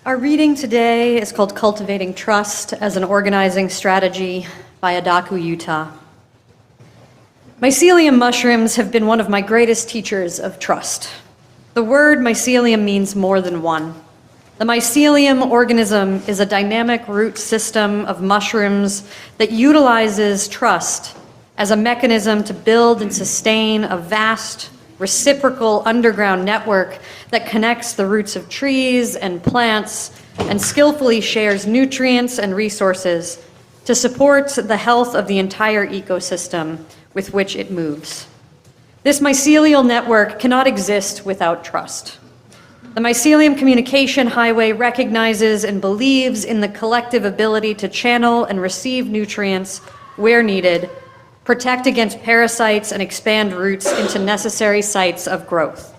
Our reading today is called Cultivating Trust as an Organizing Strategy by Adaku, Utah. Mycelium mushrooms have been one of my greatest teachers of trust. The word mycelium means more than one. The mycelium organism is a dynamic root system of mushrooms that utilizes trust as a mechanism to build and sustain a vast, reciprocal underground network that connects the roots of trees and plants and skillfully shares nutrients and resources to support the health of the entire ecosystem with which it moves. This mycelial network cannot exist without trust. The mycelium communication highway recognizes and believes in the collective ability to channel and receive nutrients where needed, protect against parasites, and expand roots into necessary sites of growth.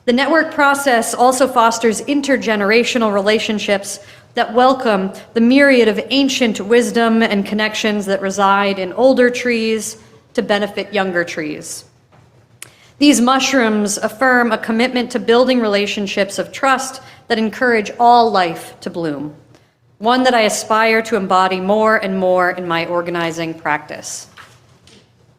The network process also fosters intergenerational relationships that welcome the myriad of ancient wisdom and connections that reside in older trees to benefit younger trees. These mushrooms affirm a commitment to building relationships of trust that encourage all life to bloom, one that I aspire to embody more and more in my organizing practice.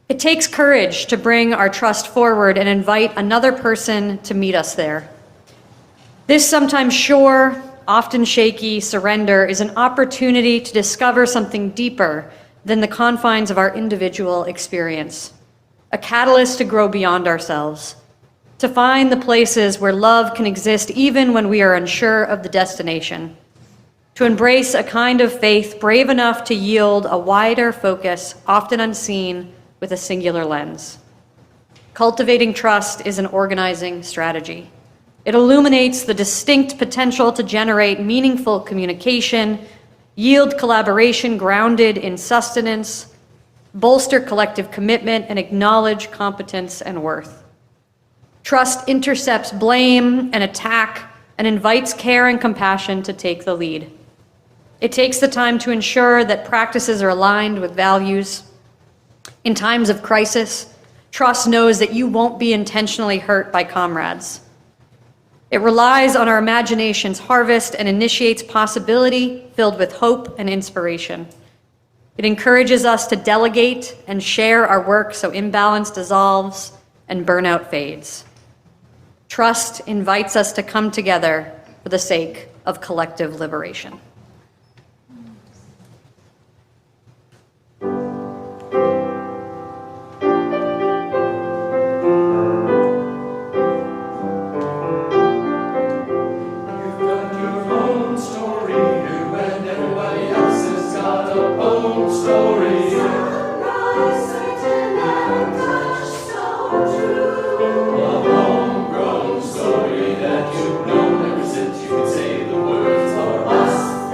It takes courage to bring our trust forward and invite another person to meet us there. This sometimes sure, often shaky surrender is an opportunity to discover something deeper than the confines of our individual experience, a catalyst to grow beyond ourselves, to find the places where love can exist even when we are unsure of the destination, to embrace a kind of faith brave enough to yield a wider focus, often unseen, with a singular lens. Cultivating trust is an organizing strategy. It illuminates the distinct potential to generate meaningful communication, yield collaboration grounded in sustenance, bolster collective commitment, and acknowledge competence and worth. Trust intercepts blame and attack and invites care and compassion to take the lead. It takes the time to ensure that practices are aligned with values. In times of crisis, trust knows that you won't be intentionally hurt by comrades. It relies on our imagination's harvest and initiates possibility filled with hope and inspiration. It encourages us to delegate and share our work so imbalance dissolves and burnout fades. Trust invites us to come together for the sake of collective liberation. Homegrown story that you've known ever since you could say the words are us.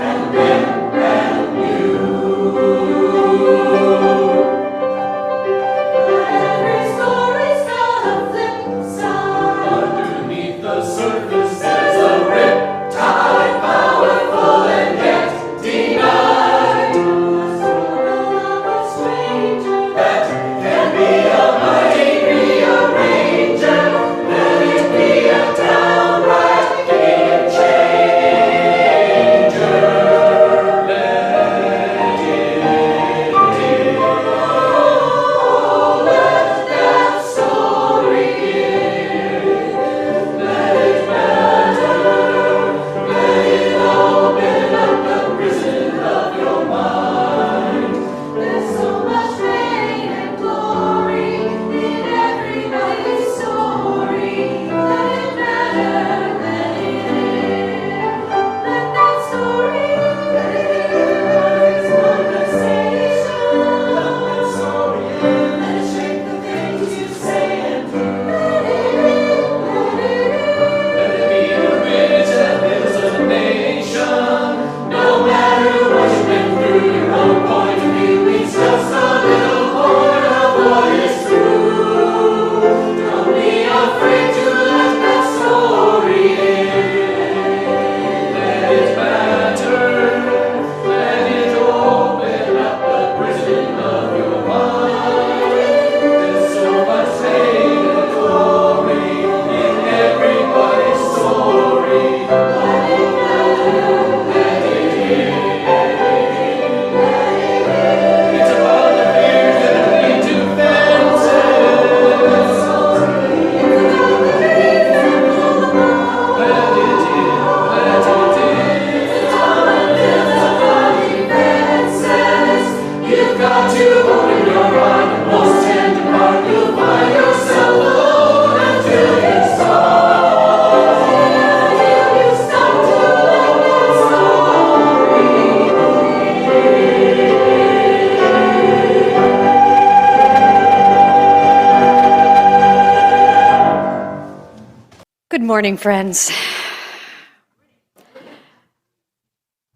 morning, friends.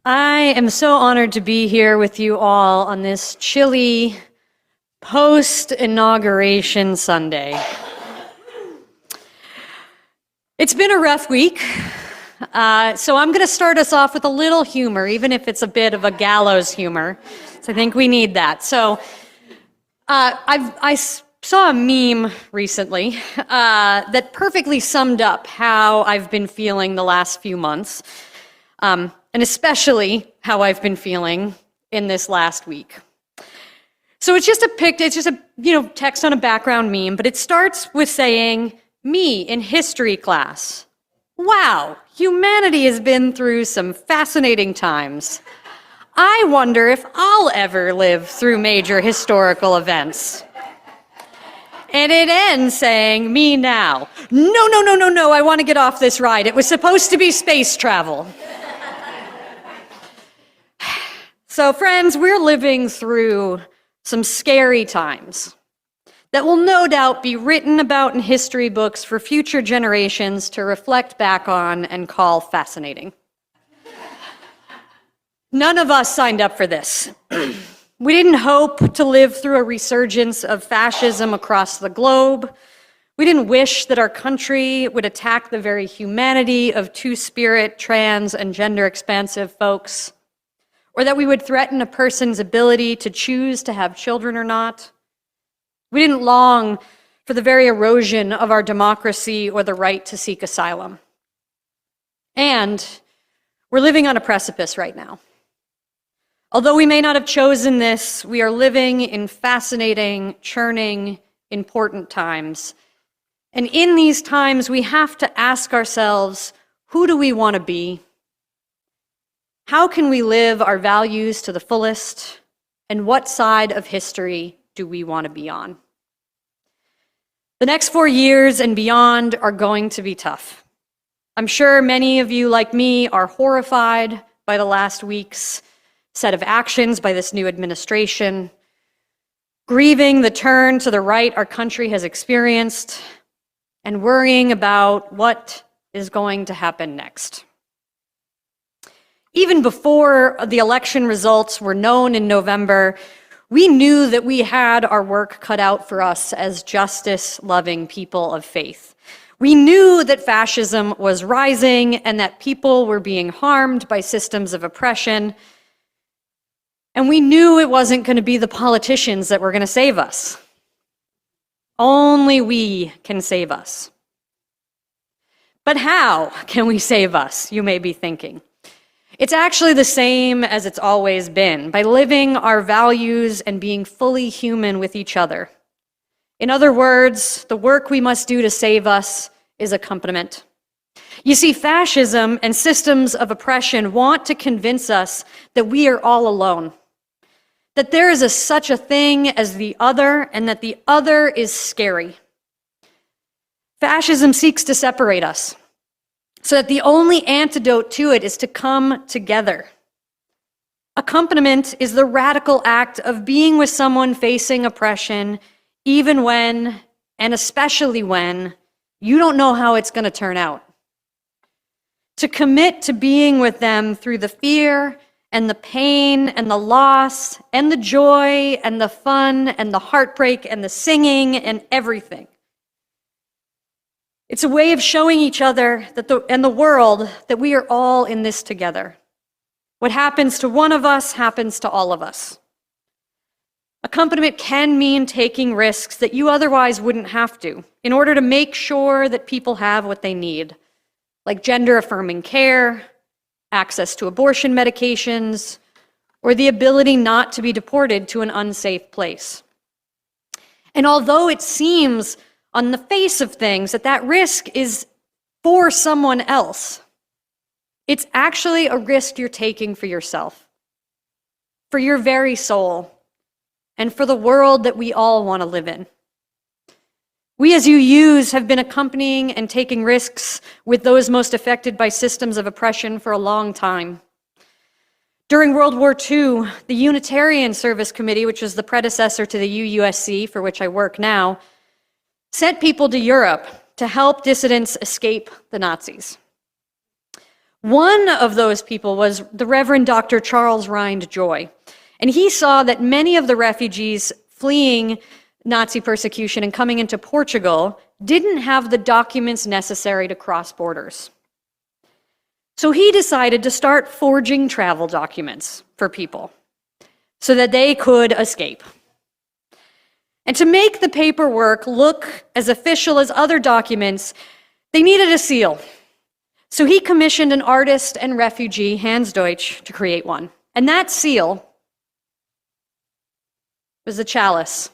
I am so honored to be here with you all on this chilly post-inauguration Sunday. It's been a rough week, so I'm going to start us off with a little humor, even if it's a bit of a gallows humor. So I think we need that. So I saw a meme recently that perfectly summed up how I've been feeling the last few months, and especially how I've been feeling in this last week. So it's just a text on a background meme, but it starts with saying, "Me in history class. Wow, humanity has been through some fascinating times. I wonder if I'll ever live through major historical events." And it ends saying, "Me now. No, I want to get off this ride. It was supposed to be space travel." So friends, we're living through some scary times that will no doubt be written about in history books for future generations to reflect back on and call fascinating. None of us signed up for this. We didn't hope to live through a resurgence of fascism across the globe. We didn't wish that our country would attack the very humanity of two-spirit, trans, and gender-expansive folks, or that we would threaten a person's ability to choose to have children or not. We didn't long for the very erosion of our democracy or the right to seek asylum. And we're living on a precipice right now. Although we may not have chosen this, we are living in fascinating, churning, important times. And in these times, we have to ask ourselves, who do we want to be? How can we live our values to the fullest? And what side of history do we want to be on? The next 4 years and beyond are going to be tough. I'm sure many of you, like me, are horrified by the last week's set of actions by this new administration, grieving the turn to the right our country has experienced, and worrying about what is going to happen next. Even before the election results were known in November, we knew that we had our work cut out for us as justice-loving people of faith. We knew that fascism was rising and that people were being harmed by systems of oppression. And we knew it wasn't going to be the politicians that were going to save us. Only we can save us. But how can we save us, you may be thinking? It's actually the same as it's always been, by living our values and being fully human with each other. In other words, the work we must do to save us is accompaniment. You see, fascism and systems of oppression want to convince us that we are all alone, that there is such a thing as the other, and that the other is scary. Fascism seeks to separate us, so that the only antidote to it is to come together. Accompaniment is the radical act of being with someone facing oppression, even when, and especially when, you don't know how it's going to turn out. To commit to being with them through the fear and the pain and the loss and the joy and the fun and the heartbreak and the singing and everything. It's a way of showing each other and the world that we are all in this together. What happens to one of us happens to all of us. Accompaniment can mean taking risks that you otherwise wouldn't have to in order to make sure that people have what they need, like gender-affirming care, access to abortion medications, or the ability not to be deported to an unsafe place. And although it seems on the face of things that risk is for someone else, it's actually a risk you're taking for yourself, for your very soul, and for the world that we all want to live in. We as UUs have been accompanying and taking risks with those most affected by systems of oppression for a long time. During World War II, the Unitarian Service Committee, which was the predecessor to the UUSC, for which I work now, sent people to Europe to help dissidents escape the Nazis. One of those people was the Reverend Dr. Charles Rind Joy, and he saw that many of the refugees fleeing Nazi persecution and coming into Portugal didn't have the documents necessary to cross borders. So he decided to start forging travel documents for people so that they could escape. And to make the paperwork look as official as other documents, they needed a seal. So he commissioned an artist and refugee, Hans Deutsch, to create one. And that seal was a chalice,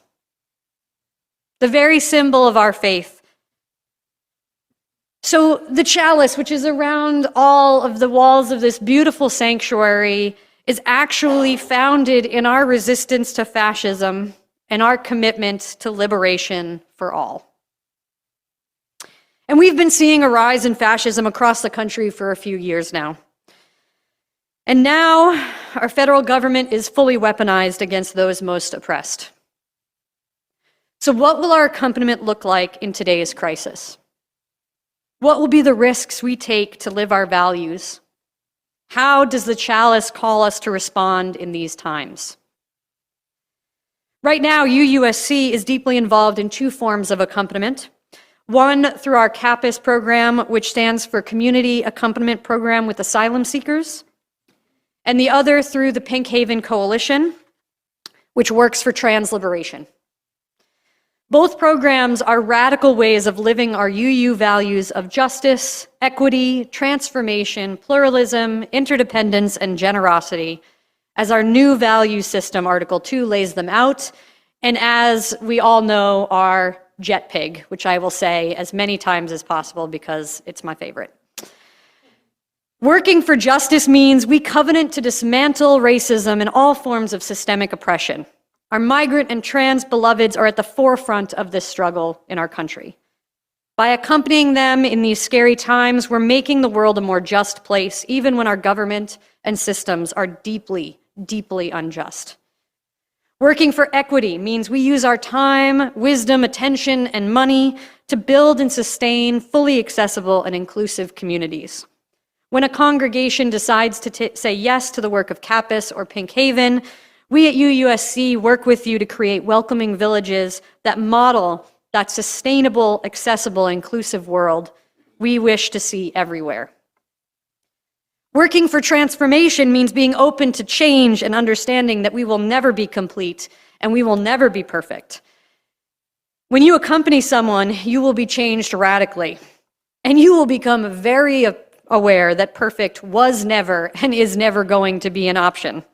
the very symbol of our faith. So the chalice, which is around all of the walls of this beautiful sanctuary, is actually founded in our resistance to fascism and our commitment to liberation for all. And we've been seeing a rise in fascism across the country for a few years now. And now our federal government is fully weaponized against those most oppressed. So what will our accompaniment look like in today's crisis? What will be the risks we take to live our values? How does the chalice call us to respond in these times? Right now, UUSC is deeply involved in two forms of accompaniment. One through our CAPAS program, which stands for Community Accompaniment Program with Asylum Seekers, and the other through the Pink Haven Coalition, which works for trans liberation. Both programs are radical ways of living our UU values of justice, equity, transformation, pluralism, interdependence, and generosity, as our new value system, Article 2, lays them out, and as we all know, our JETPIG, which I will say as many times as possible because it's my favorite. Working for justice means we covenant to dismantle racism and all forms of systemic oppression. Our migrant and trans beloveds are at the forefront of this struggle in our country. By accompanying them in these scary times, we're making the world a more just place, even when our government and systems are deeply, deeply unjust. Working for equity means we use our time, wisdom, attention, and money to build and sustain fully accessible and inclusive communities. When a congregation decides to say yes to the work of CAPAS or Pink Haven, we at UUSC work with you to create welcoming villages that model that sustainable, accessible, inclusive world we wish to see everywhere. Working for transformation means being open to change and understanding that we will never be complete and we will never be perfect. When you accompany someone, you will be changed radically, and you will become very aware that perfect was never and is never going to be an option.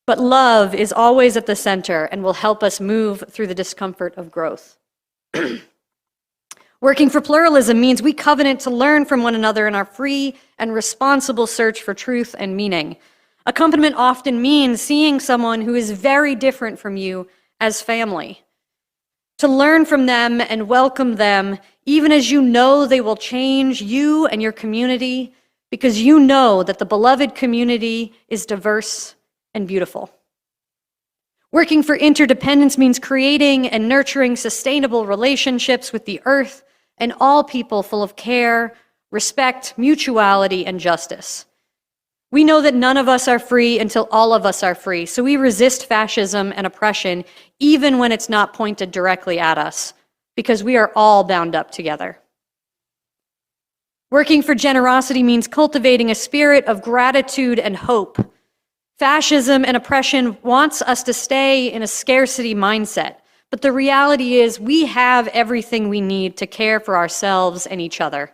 But love is always at the center and will help us move through the discomfort of growth. Working for pluralism means we covenant to learn from one another in our free and responsible search for truth and meaning. Accompaniment often means seeing someone who is very different from you as family. To learn from them and welcome them, even as you know they will change you and your community, because you know that the beloved community is diverse and beautiful. Working for interdependence means creating and nurturing sustainable relationships with the earth and all people full of care, respect, mutuality, and justice. We know that none of us are free until all of us are free, so we resist fascism and oppression even when it's not pointed directly at us, because we are all bound up together. Working for generosity means cultivating a spirit of gratitude and hope. Fascism and oppression wants us to stay in a scarcity mindset, but the reality is we have everything we need to care for ourselves and each other.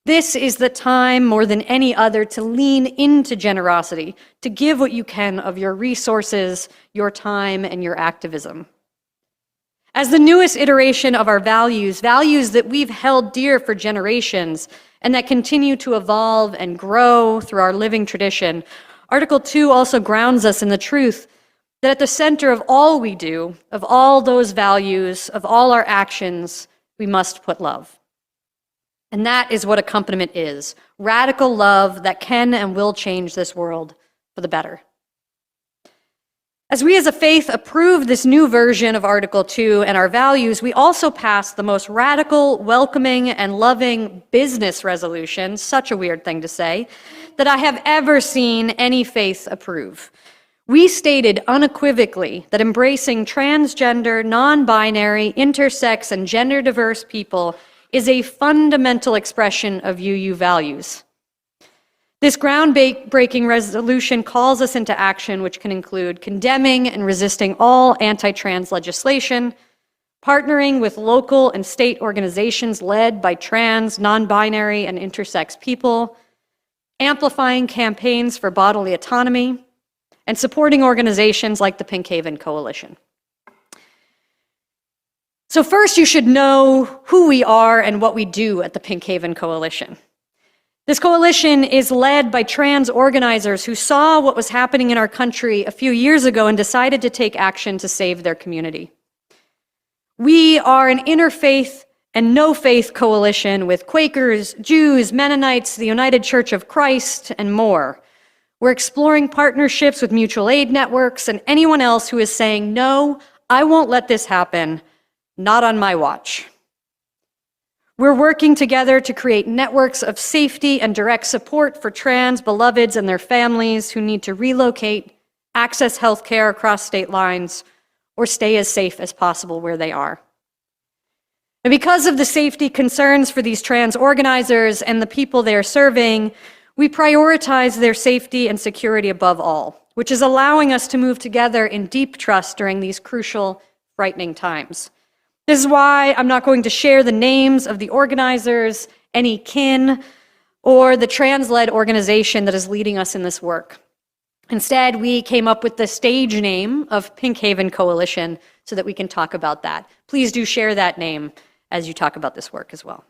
This is the time more than any other to lean into generosity, to give what you can of your resources, your time, and your activism. As the newest iteration of our values that we've held dear for generations and that continue to evolve and grow through our living tradition, Article 2 also grounds us in the truth that at the center of all we do, of all those values, of all our actions, we must put love. And that is what accompaniment is, radical love that can and will change this world for the better. As we as a faith approve this new version of Article 2 and our values, we also passed the most radical, welcoming, and loving business resolution, such a weird thing to say, that I have ever seen any faith approve. We stated unequivocally that embracing transgender, non-binary, intersex, and gender-diverse people is a fundamental expression of UU values. This groundbreaking resolution calls us into action, which can include condemning and resisting all anti-trans legislation, partnering with local and state organizations led by trans, non-binary, and intersex people, amplifying campaigns for bodily autonomy, and supporting organizations like the Pink Haven Coalition. So first, you should know who we are and what we do at the Pink Haven Coalition. This coalition is led by trans organizers who saw what was happening in our country a few years ago and decided to take action to save their community. We are an interfaith and no-faith coalition with Quakers, Jews, Mennonites, the United Church of Christ, and more. We're exploring partnerships with mutual aid networks and anyone else who is saying, no, I won't let this happen, not on my watch. We're working together to create networks of safety and direct support for trans beloveds and their families who need to relocate, access health care across state lines, or stay as safe as possible where they are. And because of the safety concerns for these trans organizers and the people they are serving, we prioritize their safety and security above all, which is allowing us to move together in deep trust during these crucial, frightening times. This is why I'm not going to share the names of the organizers, any kin, or the trans-led organization that is leading us in this work. Instead, we came up with the stage name of Pink Haven Coalition so that we can talk about that. Please do share that name as you talk about this work as well.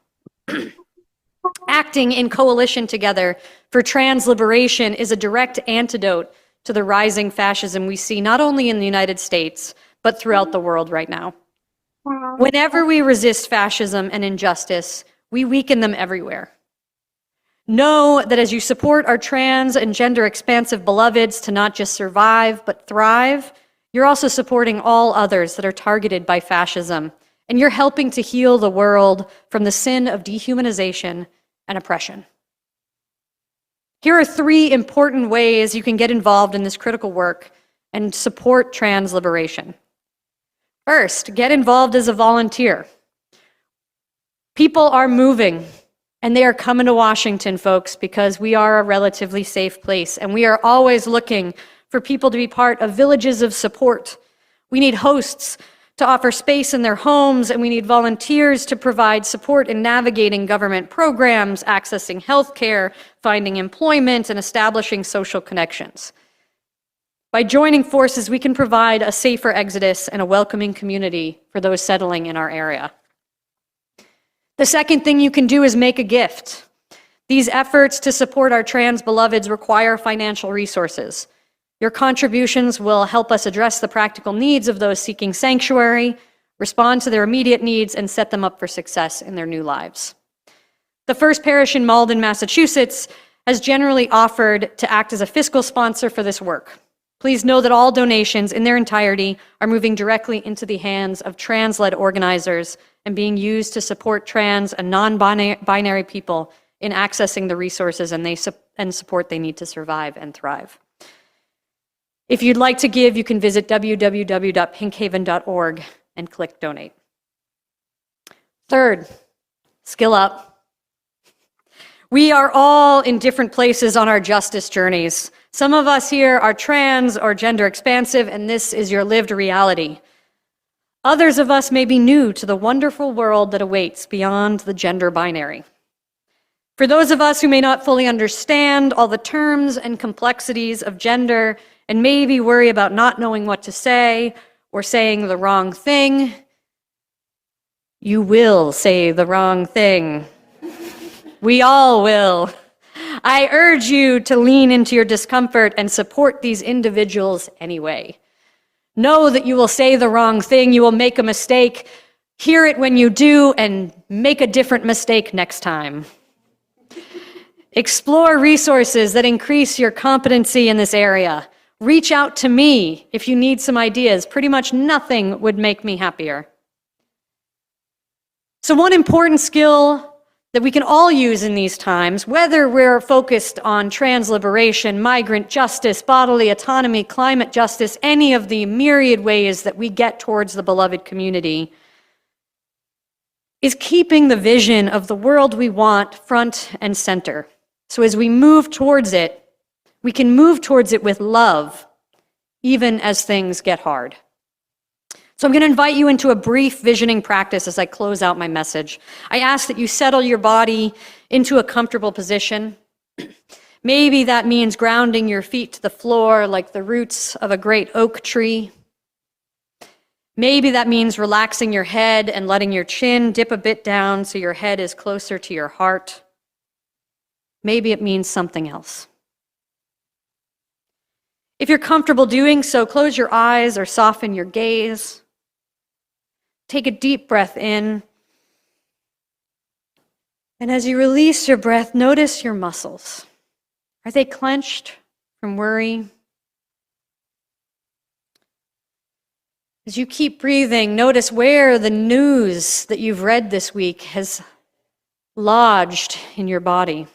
Acting in coalition together for trans liberation is a direct antidote to the rising fascism we see not only in the United States, but throughout the world right now. Whenever we resist fascism and injustice, we weaken them everywhere. Know that as you support our trans and gender expansive beloveds to not just survive, but thrive, you're also supporting all others that are targeted by fascism, and you're helping to heal the world from the sin of dehumanization and oppression. Here are 3 important ways you can get involved in this critical work and support trans liberation. First, get involved as a volunteer. People are moving, and they are coming to Washington, folks, because we are a relatively safe place, and we are always looking for people to be part of villages of support. We need hosts to offer space in their homes, and we need volunteers to provide support in navigating government programs, accessing healthcare, finding employment, and establishing social connections. By joining forces, we can provide a safer exodus and a welcoming community for those settling in our area. The second thing you can do is make a gift. These efforts to support our trans beloveds require financial resources. Your contributions will help us address the practical needs of those seeking sanctuary, respond to their immediate needs, and set them up for success in their new lives. The First Parish in Malden, Massachusetts, has generally offered to act as a fiscal sponsor for this work. Please know that all donations in their entirety are moving directly into the hands of trans-led organizers and being used to support trans and non-binary people in accessing the resources and support they need to survive and thrive. If you'd like to give, you can visit www.pinkhaven.org and click donate. Third, skill up. We are all in different places on our justice journeys. Some of us here are trans or gender expansive, and this is your lived reality. Others of us may be new to the wonderful world that awaits beyond the gender binary. For those of us who may not fully understand all the terms and complexities of gender and maybe worry about not knowing what to say or saying the wrong thing, you will say the wrong thing. We all will. I urge you to lean into your discomfort and support these individuals anyway. Know that you will say the wrong thing, you will make a mistake, hear it when you do, and make a different mistake next time. Explore resources that increase your competency in this area. Reach out to me if you need some ideas. Pretty much nothing would make me happier. So one important skill that we can all use in these times, whether we're focused on trans liberation, migrant justice, bodily autonomy, climate justice, any of the myriad ways that we get towards the beloved community, is keeping the vision of the world we want front and center. So as we move towards it, we can move towards it with love, even as things get hard. So I'm going to invite you into a brief visioning practice as I close out my message. I ask that you settle your body into a comfortable position. Maybe that means grounding your feet to the floor like the roots of a great oak tree. Maybe that means relaxing your head and letting your chin dip a bit down so your head is closer to your heart. Maybe it means something else. If you're comfortable doing so, close your eyes or soften your gaze. Take a deep breath in. And as you release your breath, notice your muscles. Are they clenched from worry? As you keep breathing, notice where the news that you've read this week has lodged in your body.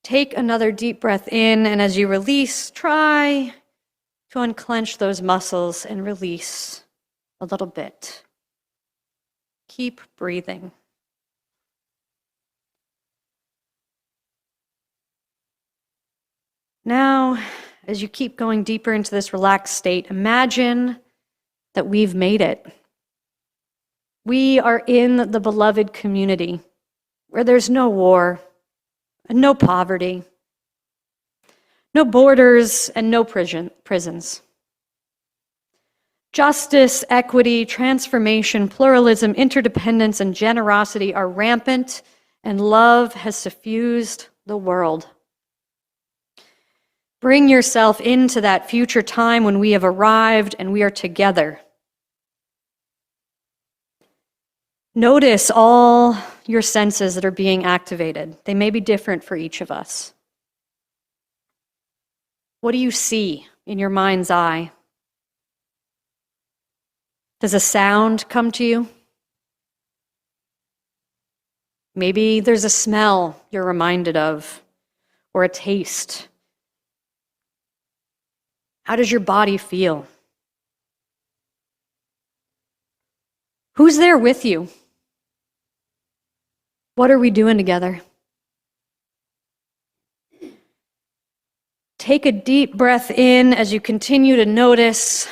Take another deep breath in, and as you release, try to unclench those muscles and release a little bit. Keep breathing. Now, as you keep going deeper into this relaxed state, imagine that we've made it. We are in the beloved community where there's no war and no poverty, no borders and no prisons. Justice, equity, transformation, pluralism, interdependence, and generosity are rampant, and love has suffused the world. Bring yourself into that future time when we have arrived and we are together. Notice all your senses that are being activated. They may be different for each of us. What do you see in your mind's eye? Does a sound come to you? Maybe there's a smell you're reminded of, or a taste. How does your body feel? Who's there with you? What are we doing together? Take a deep breath in as you continue to notice.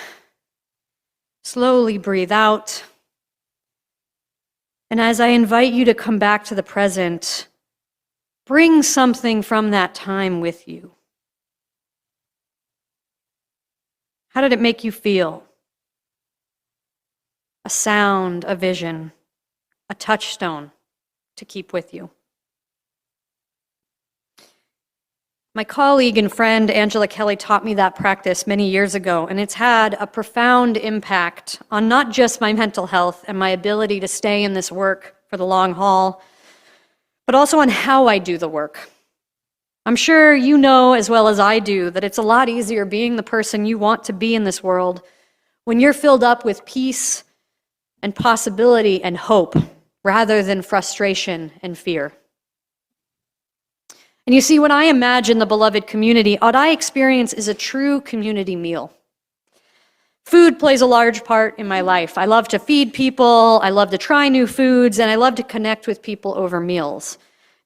Slowly breathe out. And as I invite you to come back to the present, bring something from that time with you. How did it make you feel? A sound, a vision, a touchstone to keep with you. My colleague and friend Angela Kelly taught me that practice many years ago, and it's had a profound impact on not just my mental health and my ability to stay in this work for the long haul, but also on how I do the work. I'm sure you know as well as I do that it's a lot easier being the person you want to be in this world when you're filled up with peace and possibility and hope rather than frustration and fear. And you see, when I imagine the beloved community, what I experience is a true community meal. Food plays a large part in my life. I love to feed people, I love to try new foods, and I love to connect with people over meals.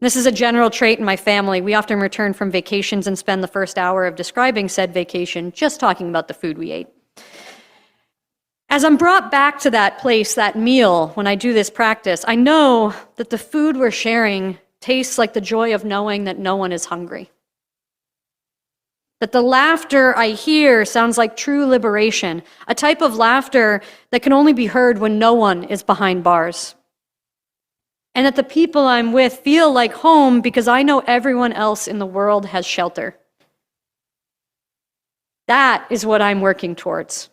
This is a general trait in my family. We often return from vacations and spend the first hour of describing said vacation just talking about the food we ate. As I'm brought back to that place, that meal, when I do this practice, I know that the food we're sharing tastes like the joy of knowing that no one is hungry. That the laughter I hear sounds like true liberation, a type of laughter that can only be heard when no one is behind bars. And that the people I'm with feel like home because I know everyone else in the world has shelter. That is what I'm working towards.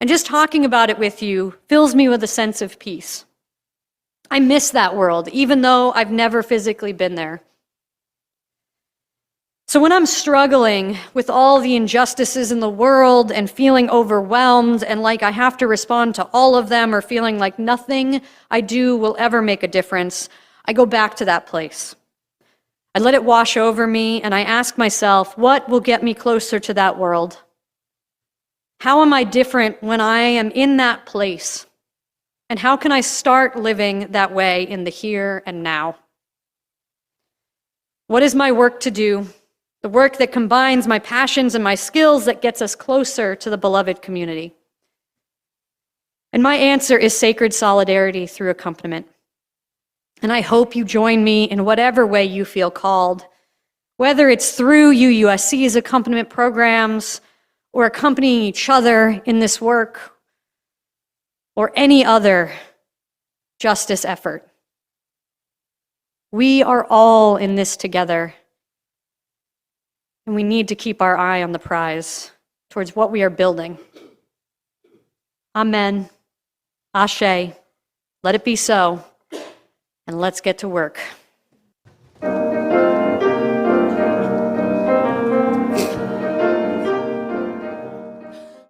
And just talking about it with you fills me with a sense of peace. I miss that world, even though I've never physically been there. So when I'm struggling with all the injustices in the world and feeling overwhelmed and like I have to respond to all of them or feeling like nothing I do will ever make a difference, I go back to that place. I let it wash over me and I ask myself, what will get me closer to that world? How am I different when I am in that place? And how can I start living that way in the here and now? What is my work to do? The work that combines my passions and my skills that gets us closer to the beloved community. And my answer is sacred solidarity through accompaniment. And I hope you join me in whatever way you feel called, whether it's through UUSC's accompaniment programs or accompanying each other in this work or any other justice effort. We are all in this together. And we need to keep our eye on the prize towards what we are building. Amen. Ashe. Let it be so. And let's get to work.